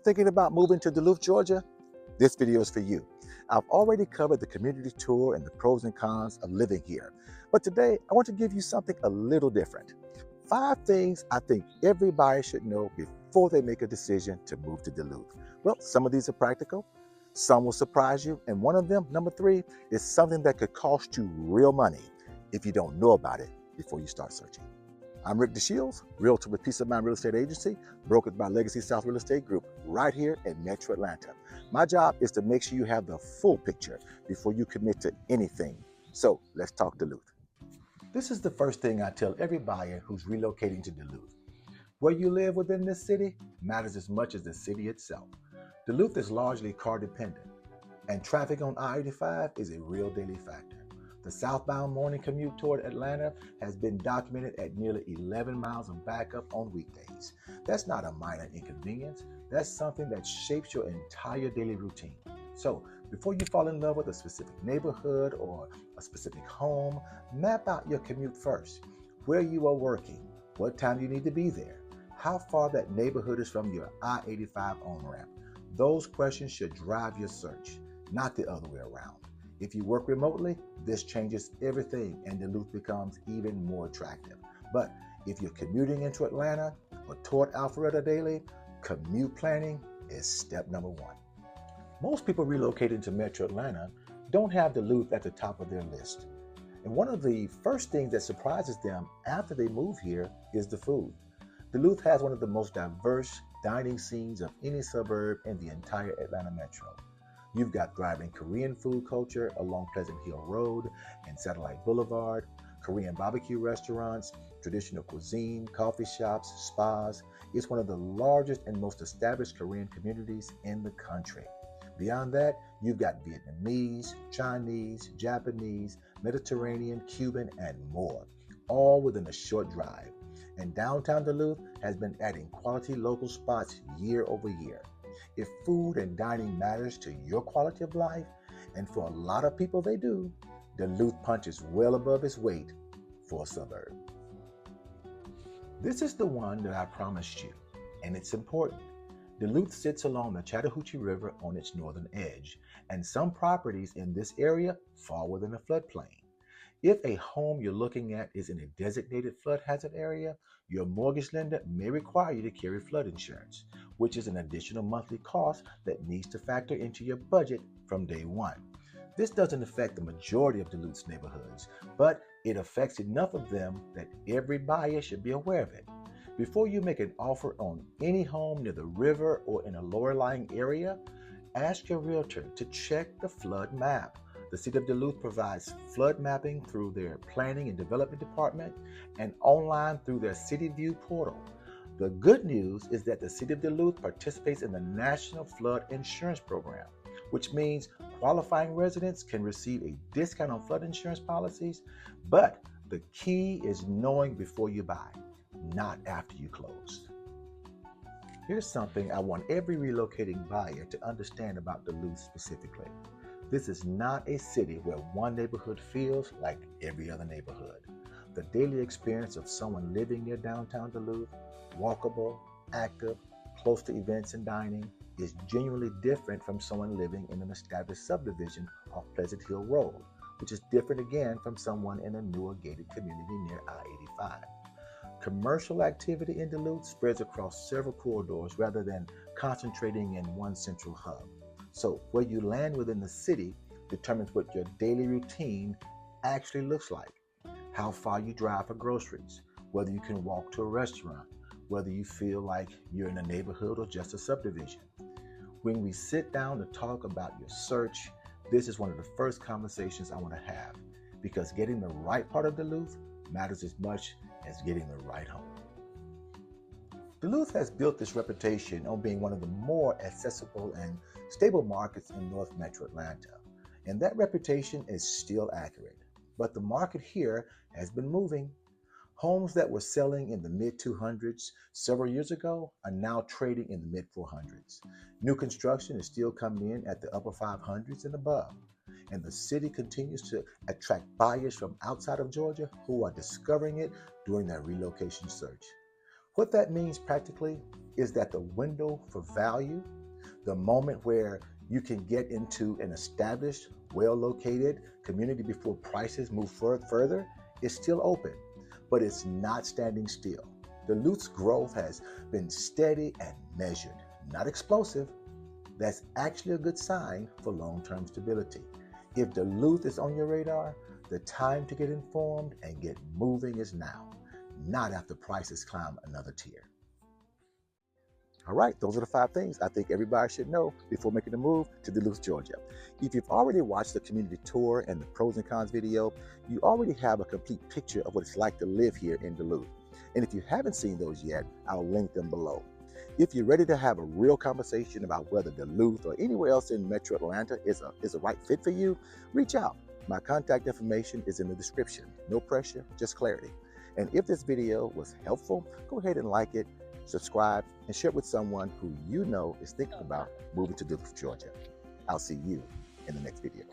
Thinking about moving to Duluth, Georgia? This video is for you. I've already covered the community tour and the pros and cons of living here, but today I want to give you something a little different. 5 things I think every buyer should know before they make a decision to move to Duluth. Well, some of these are practical, some will surprise you, and one of them, number 3, is something that could cost you real money if you don't know about it before you start searching. I'm Rick DeShields, Realtor with Peace of Mind Real Estate Agency, brokered by Legacy South Real Estate Group, right here in Metro Atlanta. My job is to make sure you have the full picture before you commit to anything. So let's talk Duluth. This is the first thing I tell every buyer who's relocating to Duluth. Where you live within this city matters as much as the city itself. Duluth is largely car dependent, and traffic on I-85 is a real daily factor. The southbound morning commute toward Atlanta has been documented at nearly 11 miles of backup on weekdays. That's not a minor inconvenience. That's something that shapes your entire daily routine. So, before you fall in love with a specific neighborhood or a specific home, map out your commute first. Where you are working, what time you need to be there, how far that neighborhood is from your I-85 on-ramp. Those questions should drive your search, not the other way around. If you work remotely, this changes everything and Duluth becomes even more attractive. But if you're commuting into Atlanta or toward Alpharetta daily, commute planning is step number 1. Most people relocating to Metro Atlanta don't have Duluth at the top of their list. And one of the first things that surprises them after they move here is the food. Duluth has one of the most diverse dining scenes of any suburb in the entire Atlanta metro. You've got thriving Korean food culture along Pleasant Hill Road and Satellite Boulevard, Korean barbecue restaurants, traditional cuisine, coffee shops, spas. It's one of the largest and most established Korean communities in the country. Beyond that, you've got Vietnamese, Chinese, Japanese, Mediterranean, Cuban, and more, all within a short drive. And downtown Duluth has been adding quality local spots year over year. If food and dining matters to your quality of life, and for a lot of people they do, Duluth punches well above its weight for a suburb. This is the one that I promised you, and it's important. Duluth sits along the Chattahoochee River on its northern edge, and some properties in this area fall within a floodplain. If a home you're looking at is in a designated flood hazard area, your mortgage lender may require you to carry flood insurance, which is an additional monthly cost that needs to factor into your budget from day one. This doesn't affect the majority of Duluth's neighborhoods, but it affects enough of them that every buyer should be aware of it. Before you make an offer on any home near the river or in a lower-lying area, ask your realtor to check the flood map. The City of Duluth provides flood mapping through their Planning and Development Department and online through their City View portal. The good news is that the City of Duluth participates in the National Flood Insurance Program, which means qualifying residents can receive a discount on flood insurance policies, but the key is knowing before you buy, not after you close. Here's something I want every relocating buyer to understand about Duluth specifically. This is not a city where one neighborhood feels like every other neighborhood. The daily experience of someone living near downtown Duluth, walkable, active, close to events and dining, is genuinely different from someone living in an established subdivision off Pleasant Hill Road, which is different again from someone in a newer gated community near I-85. Commercial activity in Duluth spreads across several corridors rather than concentrating in one central hub. So where you land within the city determines what your daily routine actually looks like. How far you drive for groceries, whether you can walk to a restaurant, whether you feel like you're in a neighborhood or just a subdivision. When we sit down to talk about your search, this is one of the first conversations I want to have, because getting the right part of Duluth matters as much as getting the right home. Duluth has built this reputation on being one of the more accessible and stable markets in North Metro Atlanta, and that reputation is still accurate. But the market here has been moving. Homes that were selling in the mid-200s several years ago are now trading in the mid-400s. New construction is still coming in at the upper 500s and above, and the city continues to attract buyers from outside of Georgia who are discovering it during their relocation search. What that means practically is that the window for value, the moment where you can get into an established, well-located community before prices move further, is still open, but it's not standing still. Duluth's growth has been steady and measured, not explosive. That's actually a good sign for long-term stability. If Duluth is on your radar, the time to get informed and get moving is now, not after prices climb another tier. All right, those are the 5 things I think everybody should know before making a move to Duluth, Georgia. If you've already watched the community tour and the pros and cons video, you already have a complete picture of what it's like to live here in Duluth. And if you haven't seen those yet, I'll link them below. If you're ready to have a real conversation about whether Duluth or anywhere else in Metro Atlanta is a right fit for you, reach out. My contact information is in the description. No pressure, just clarity. And if this video was helpful, go ahead and like it, subscribe, and share it with someone who you know is thinking about moving to Duluth, Georgia. I'll see you in the next video.